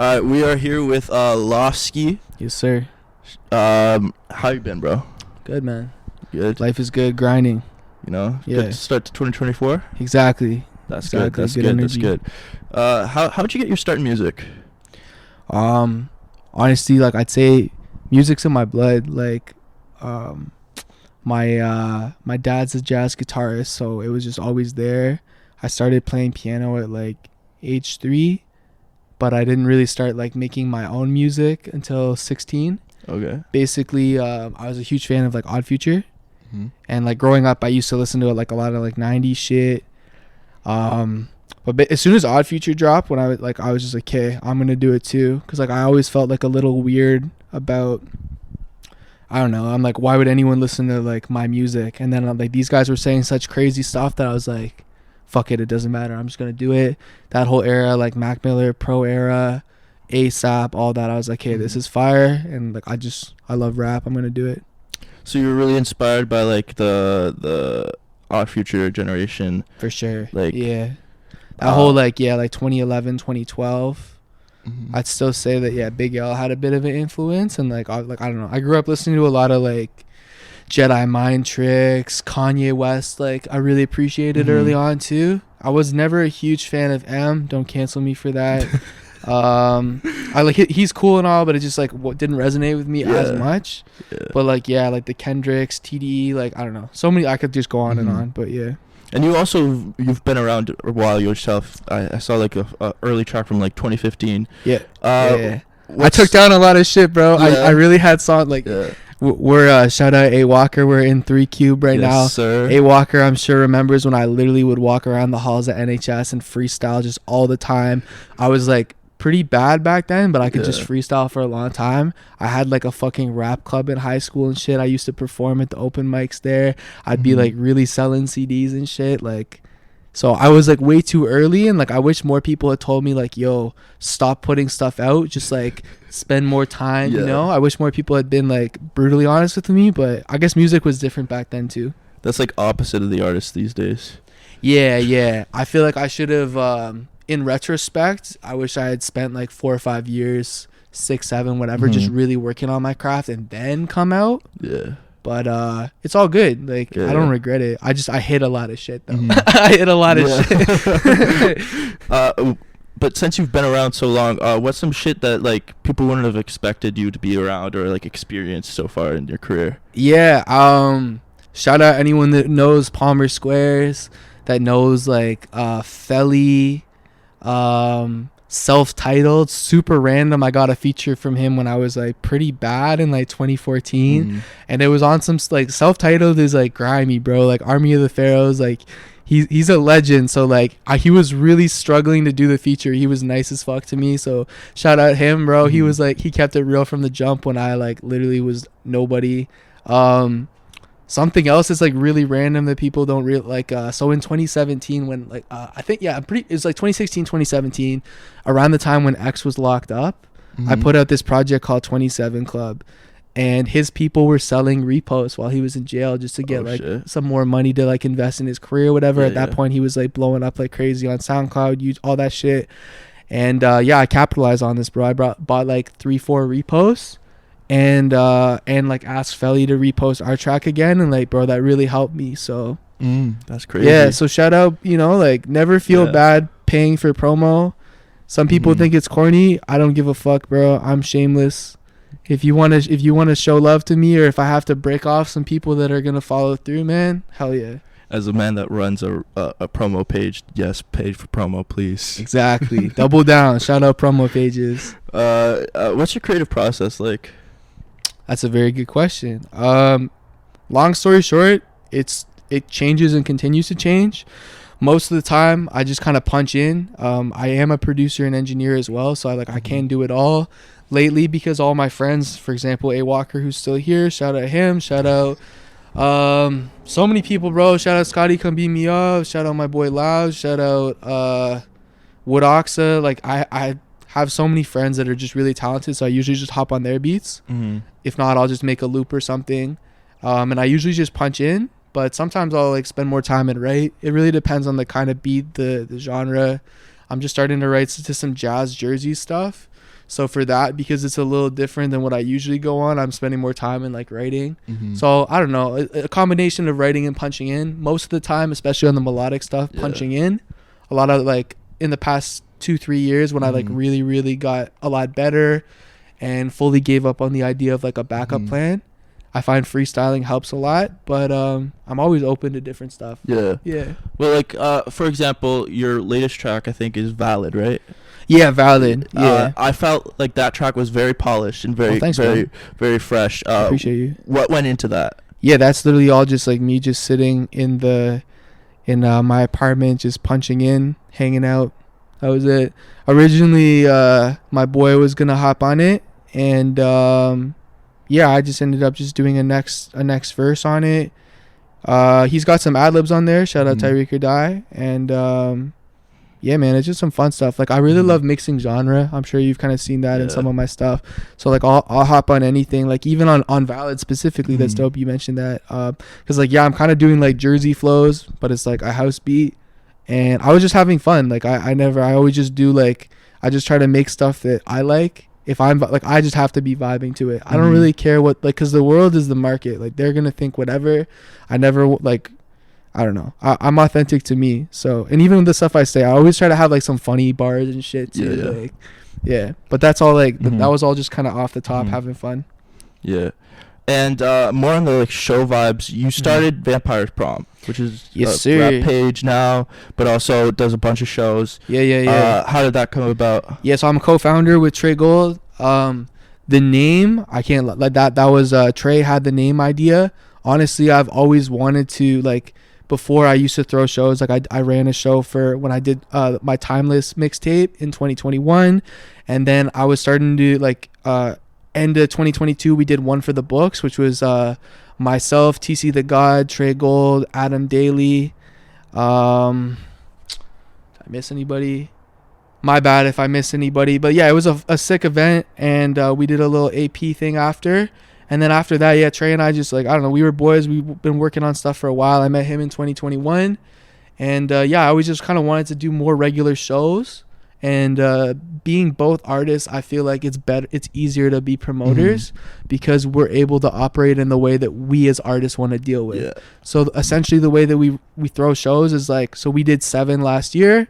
We are here with LOFSKY. Yes, sir. How you been, bro? Good, man. Good. Life is good. Grinding. You know, Yeah. good start to 2024. Exactly. That's Exactly. good. That's Good good. That's energy. good. How'd you get your start in music? Honestly, like I'd say, music's in my blood. Like, my dad's a jazz guitarist, so it was just always there. I started playing piano at like age 3, but I didn't really start like making my own music until 16. Okay. Basically, I was a huge fan of like Odd Future. Mm-hmm. And like growing up, I used to listen to it, like a lot of like 90s shit. But as soon as Odd Future dropped, when I was just like, okay, I'm gonna do it too, because like I always felt like a little weird about, I don't know, I'm like, why would anyone listen to like my music? And then like these guys were saying such crazy stuff that I was like, fuck it doesn't matter, I'm just gonna do it. That whole era, like Mac Miller, Pro era, ASAP, all that, I was like, hey, this is fire. And like I love rap, I'm gonna do it. So you were really inspired by like the Odd Future generation. For sure. Like, yeah, that whole like 2011, 2012. Mm-hmm. I'd still say that Big L had a bit of an influence. And like I don't know, I grew up listening to a lot of like Jedi Mind Tricks, Kanye West. Like I really appreciated early on too. I was never a huge fan of M. Don't cancel me for that. I like he's cool and all, but it just like didn't resonate with me as much. But like like the Kendricks, TDE, like I don't know, so many, I could just go on and on. But yeah. And you've been around a while yourself. I saw like a early track from like 2015. I took down a lot of shit, bro. I really had song like we're shout out A Walker, we're in 3 Cube right now. Sir. A Walker, I'm sure, remembers when I literally would walk around the halls at NHS and freestyle just all the time. I was like pretty bad back then, but I could just freestyle for a long time. I had like a fucking rap club in high school and shit. I used to perform at the open mics there. I'd be like really selling CDs and shit. Like, so I was like way too early, and like I wish more people had told me like, yo, stop putting stuff out, just like spend more time. You know, I wish more people had been like brutally honest with me, but I guess music was different back then too. That's like opposite of the artists these days. Yeah. I feel like I should have in retrospect, I wish I had spent like 4 or 5 years, 6, 7, whatever, just really working on my craft and then come out. Yeah. But it's all good. Like I don't regret it. I hit a lot of shit though. I hit a lot of shit. But since you've been around so long, what's some shit that like people wouldn't have expected you to be around or like experienced so far in your career? Yeah. Shout out anyone that knows Palmer Squares, that knows like Felly. Self-titled, super random. I got a feature from him when I was like pretty bad in like 2014, and it was on some like Self-titled is like grimy, bro. Like Army of the Pharaohs, like he's a legend. So like he was really struggling to do the feature. He was nice as fuck to me, so shout out him, bro. He was like, he kept it real from the jump when I like literally was nobody. Something else is like really random that people don't really like. So in 2017, when like I think it was like 2016, 2017, around the time when X was locked up, I put out this project called 27 Club, and his people were selling reposts while he was in jail just to get some more money to like invest in his career or whatever. At that point, he was like blowing up like crazy on SoundCloud, all that shit. And I capitalized on this, bro. I bought like 3-4 reposts. And like asked Felly to repost our track again, and like, bro, that really helped me. So that's crazy. Yeah, so shout out, like never feel bad paying for promo. Some people think it's corny. I don't give a fuck, bro. I'm shameless. If you wanna show love to me, or if I have to break off some people that are gonna follow through, man, hell yeah. As a man that runs a promo page, yes, paid for promo, please. Exactly. Double down. Shout out promo pages. What's your creative process like? That's a very good question. Long story short, it changes and continues to change. Most of the time, I just kind of punch in. I am a producer and engineer as well, so I can do it all. Lately, because all my friends, for example, A Walker, who's still here, shout out him. Shout out so many people, bro. Shout out Scotty, come beat me up. Shout out my boy Loud. Shout out Wood Oxa. Like I have so many friends that are just really talented, so I usually just hop on their beats. If not, I'll just make a loop or something, and I usually just punch in, but sometimes I'll like spend more time and write. It really depends on the kind of beat, the genre. I'm just starting to write to some jazz Jersey stuff, So for that, because it's a little different than what I usually go on, I'm spending more time in like writing. Mm-hmm. So I don't know, a combination of writing and punching in most of the time, especially on the melodic stuff. Punching in a lot of like in the past 2-3 years when I like really got a lot better and fully gave up on the idea of like a backup plan. I find freestyling helps a lot, but I'm always open to different stuff. Yeah. Well, like for example, your latest track I think is Valid, right? Yeah, Valid. Yeah. I felt like that track was very polished and very thanks, very fresh. I appreciate you. What went into that? Yeah, that's literally all just like me just sitting in my apartment, just punching in, hanging out. That was it. Originally, my boy was gonna hop on it, and I just ended up just doing a next verse on it. He's got some ad libs on there. Shout out Tyreek or Die, and yeah, man, it's just some fun stuff. Like I really love mixing genre. I'm sure you've kind of seen that in some of my stuff. So like I'll hop on anything. Like even on Valid specifically, that's dope. You mentioned that because like I'm kind of doing like Jersey flows, but it's like a house beat, and I was just having fun. Like I always just do like I just try to make stuff that I like. If I'm like I just have to be vibing to it. I don't really care what like because the world is the market. Like they're gonna think whatever. I never like. I don't know. I'm authentic to me. So, and even with the stuff I say, I always try to have like some funny bars and shit too. Yeah. But that's all like, that was all just kind of off the top, having fun. Yeah. And more on the like show vibes, you started Vampire's Prom, which is a rap page now, but also does a bunch of shows. Yeah. How did that come about? Yeah, so I'm a co-founder with Trey Gold. The name, I can't like that was Trey had the name idea. Honestly, I've always wanted to like, before I used to throw shows, like I ran a show for when I did my Timeless mixtape in 2021, and then I was starting to like end of 2022 we did one for the books, which was myself, TC the God, Trey Gold, Adam Daly. Did I miss anybody? My bad if I miss anybody, but yeah, it was a sick event, and we did a little AP thing after. And then after that, yeah, Trey and I just like, I don't know, we were boys. We've been working on stuff for a while. I met him in 2021. And I always just kind of wanted to do more regular shows. And being both artists, I feel like it's easier to be promoters because we're able to operate in the way that we as artists want to deal with. Yeah. So essentially the way that we throw shows is like, so we did 7 last year.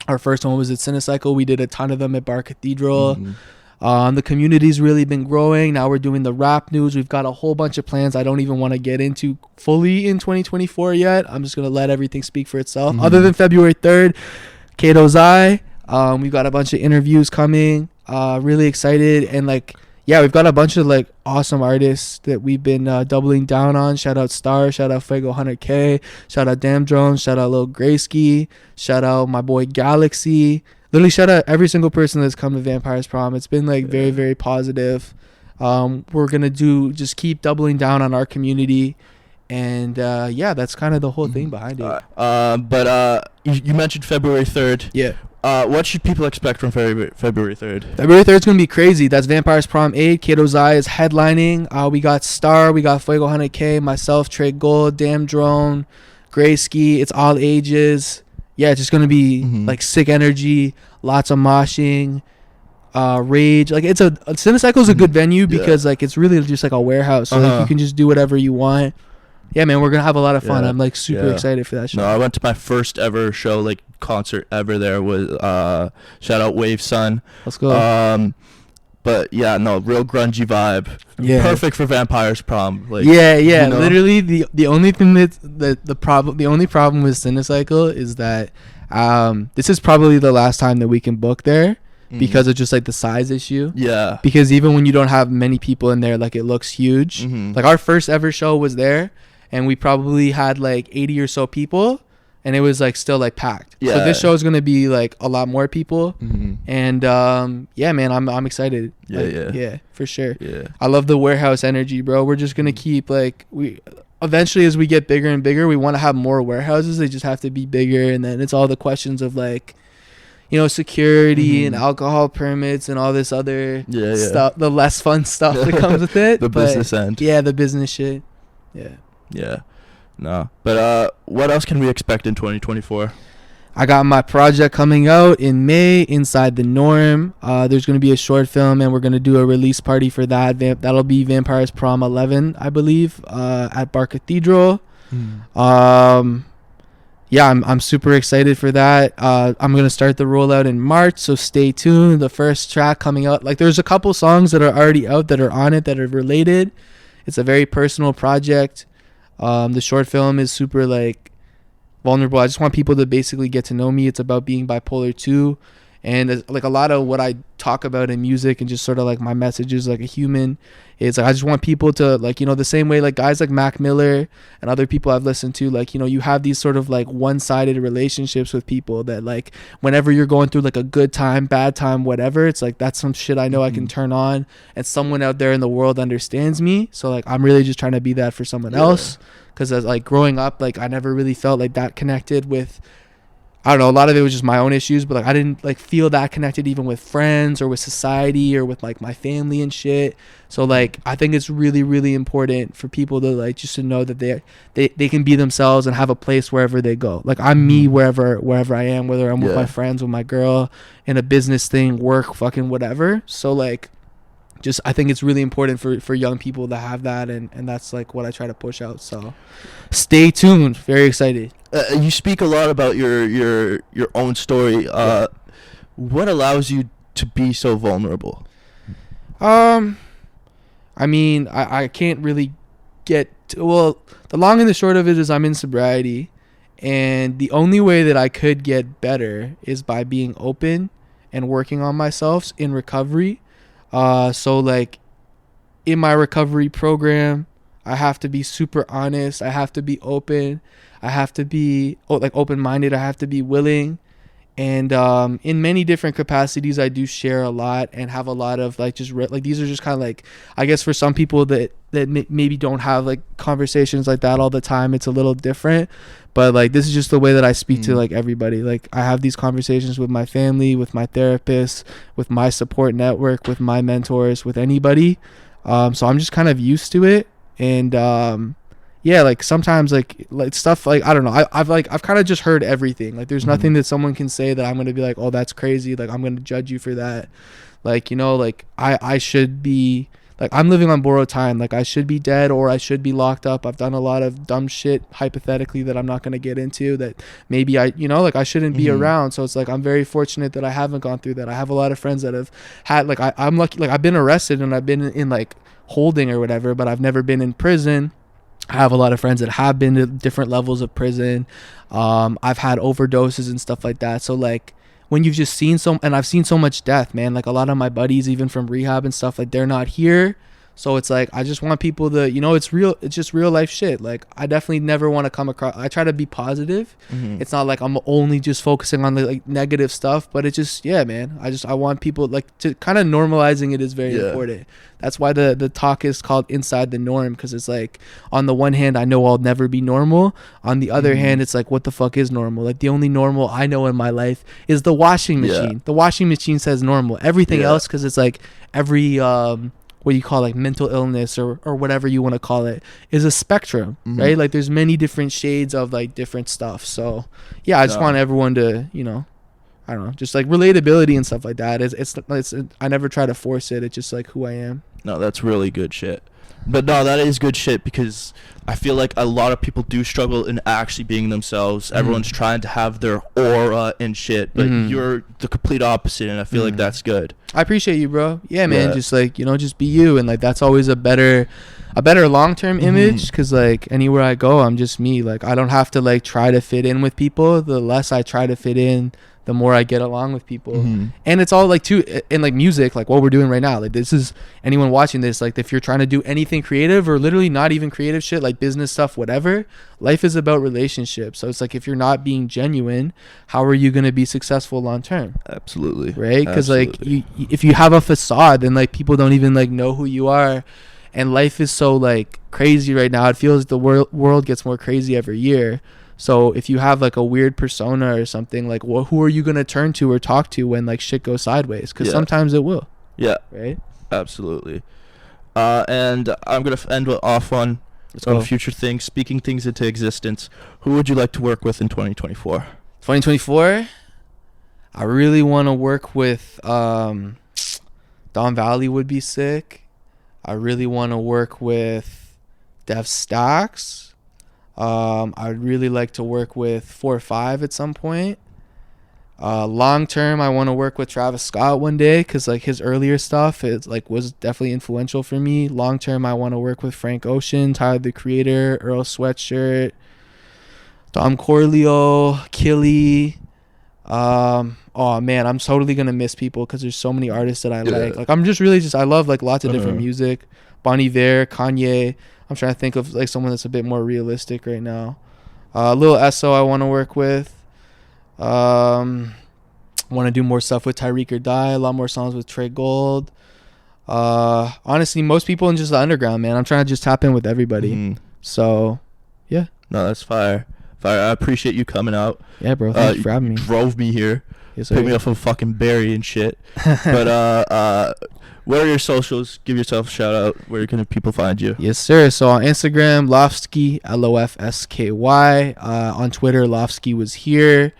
Our first one was at Cinecycle. We did a ton of them at Bar Cathedral. The community's really been growing. Now we're doing the rap news. We've got a whole bunch of plans I don't even want to get into fully in 2024 yet. I'm just going to let everything speak for itself. Other than February 3rd, Kato's Eye. We've got a bunch of interviews coming. Really excited. And like, yeah, we've got a bunch of like awesome artists that we've been doubling down on. Shout out Star. Shout out Fuego 100K. Shout out Damn Drones. Shout out Lil Graysky. Shout out my boy Galaxy. Literally shout out every single person that's come to Vampire's Prom. It's been like very, very positive. We're going to just keep doubling down on our community. And that's kind of the whole thing behind it. But you mentioned February 3rd. Yeah. What should people expect from February 3rd? February 3rd is going to be crazy. That's Vampire's Prom 8. Kato's Eye is headlining. We got Star. We got Fuego 100K. Myself, Trey Gold, Damn Drone, Graysky. It's all ages. Yeah, it's just going to be like sick energy, lots of moshing, rage. Like it's Cinecycle is a good venue because like it's really just like a warehouse. So like you can just do whatever you want. Yeah, man, we're going to have a lot of fun. I'm like super excited for that show. No, I went to my first ever show, like concert ever there was shout out Wave Sun. Let's go. But yeah, no, real grungy vibe. Yeah. Perfect for Vampire's Prom. Like yeah. You know? Literally the only thing the only problem with Cinecycle is that this is probably the last time that we can book there because of just like the size issue. Yeah. Because even when you don't have many people in there, like it looks huge. Like our first ever show was there and we probably had like 80 or so people. And it was like still like packed. Yeah. So this show is gonna be like a lot more people, and yeah, man, I'm excited. Yeah, for sure. Yeah, I love the warehouse energy, bro. We're just gonna keep like eventually as we get bigger and bigger, we want to have more warehouses. They just have to be bigger, and then it's all the questions of like, you know, security and alcohol permits and all this other stuff, the less fun stuff that comes with it. The business end. Yeah, the business shit. Yeah. Yeah. No, but what else can we expect in 2024? I got my project coming out in May, Inside the Norm. There's going to be a short film, and we're going to do a release party for that. That'll be Vampires Prom 11, I believe, at Bar Cathedral. Yeah, I'm super excited for that. I'm going to start the rollout in March, so stay tuned. The first track coming out, like there's a couple songs that are already out that are on it that are related. It's a very personal project. The short film is super like vulnerable. I just want people to basically get to know me. It's about being bipolar 2, and like a lot of what I talk about in music and just sort of like my messages like a human is like I just want people to like, you know, the same way like guys like Mac Miller and other people I've listened to, like, you know, you have these sort of like one-sided relationships with people that like whenever you're going through like a good time, bad time, whatever, it's like that's some shit I know I can turn on and someone out there in the world understands me. So like I'm really just trying to be that for someone else, because as like growing up, like I never really felt like that connected with, I don't know, a lot of it was just my own issues, but like I didn't like feel that connected even with friends or with society or with like my family and shit. So like I think it's really, really important for people to like just to know that they can be themselves and have a place wherever they go. Like I'm me wherever I am, whether I'm with my friends, with my girl, in a business thing, work, fucking whatever. So like just I think it's really important for young people to have that, and that's like what I try to push out. So stay tuned. Very excited. You speak a lot about your own story. What allows you to be so vulnerable? I mean, I can't really get to, well, the long and the short of it is I'm in sobriety, and the only way that I could get better is by being open and working on myself in recovery. So like in my recovery program, I have to be super honest. I have to be open. I have to be like open-minded. I have to be willing. And in many different capacities, I do share a lot and have a lot of like just like these are just kind of like, I guess for some people that maybe don't have like conversations like that all the time, it's a little different. But like this is just the way that I speak to like everybody. Like I have these conversations with my family, with my therapist, with my support network, with my mentors, with anybody. So I'm just kind of used to it. And yeah, like sometimes like stuff like I don't know, I've kind of just heard everything. Like there's nothing that someone can say that I'm gonna be like, oh, that's crazy, like I'm gonna judge you for that. Like, you know, like I should be like, I'm living on borrowed time. Like I should be dead or I should be locked up. I've done a lot of dumb shit hypothetically that I'm not gonna get into, that maybe I, you know, like I shouldn't be around. So it's like I'm very fortunate that I haven't gone through that. I have a lot of friends that have had like I'm lucky, like I've been arrested and I've been in like holding or whatever, but I've never been in prison. I have a lot of friends that have been to different levels of prison. I've had overdoses and stuff like that. So like when you've just seen and I've seen so much death, man, like a lot of my buddies, even from rehab and stuff, like they're not here. So it's like, I just want people to, you know, it's just real life shit. Like I definitely never want to come across, I try to be positive. It's not like I'm only just focusing on the like negative stuff, but it just, yeah, man, I want people like to kind of normalizing it is very important. That's why the talk is called Inside the Norm, because it's like, on the one hand, I know I'll never be normal. On the other hand, it's like, what the fuck is normal? Like the only normal I know in my life is the washing machine. The washing machine says normal. Everything else, because it's like every what you call like mental illness or whatever you want to call it, is a spectrum, right? Like there's many different shades of like different stuff. So yeah, I just want everyone to, you know, I don't know, just like relatability and stuff like that. It's I never try to force it. It's just like who I am. No, that's really good shit. But no, that is good shit, because I feel like a lot of people do struggle in actually being themselves. Everyone's trying to have their aura and shit, but you're the complete opposite, and I feel like that's good. I appreciate you, bro. Yeah, man, just like, you know, just be you, and like that's always a better long-term image, because like anywhere I go, I'm just me. Like I don't have to like try to fit in with people. The less I try to fit in, the more I get along with people. And it's all like too in like music, like what we're doing right now, like this is, anyone watching this, like if you're trying to do anything creative or literally not even creative shit, like business stuff, whatever, life is about relationships. So it's like, if you're not being genuine, how are you going to be successful long term? Absolutely. Right? Because like if you have a facade, then like people don't even like know who you are. And life is so like crazy right now. It feels the world gets more crazy every year. So if you have like a weird persona or something, like who are you going to turn to or talk to when like shit goes sideways? Because sometimes it will. Yeah. Right? Absolutely. And I'm going to end off on future things, speaking things into existence. Who would you like to work with in 2024? 2024, I really want to work with Don Valley would be sick. I really want to work with Dev Stacks. I'd really like to work with 4-5 at some point. Long term, I want to work with Travis Scott one day because like his earlier stuff is like was definitely influential for me. Long term, I want to work with Frank Ocean, Tyler the Creator, Earl Sweatshirt, Dom Corleo, Killy. Oh man, I'm totally gonna miss people because there's so many artists that I like. Like I'm just really I love like lots of different music. Bon Iver, Kanye. I'm trying to think of like someone that's a bit more realistic right now. Lil Esso I want to work with. Want to do more stuff with Tyreek or Die. A lot more songs with Trey Gold. Honestly, most people in just the underground, man. I'm trying to just tap in with everybody. So, yeah. No, that's fire. I appreciate you coming out. Yeah, bro. Thanks for having me. Drove me here. Yes, sir. Picked me up from fucking Barry and shit. But what are your socials? Give yourself a shout out. Where can people find you? Yes, sir. So on Instagram, LOFSKY, LOFSKY. On Twitter, LOFSKY was here.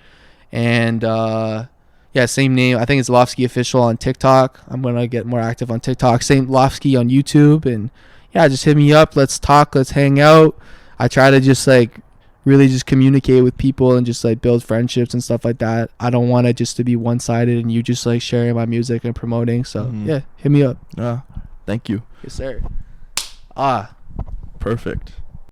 And yeah, same name. I think it's LOFSKY Official on TikTok. I'm gonna get more active on TikTok. Same LOFSKY on YouTube. And yeah, just hit me up. Let's talk. Let's hang out. I try to just like really just communicate with people and just like build friendships and stuff like that. I don't want it just to be one-sided and you just like sharing my music and promoting. So yeah, hit me up. Thank you. Yes, sir. Perfect.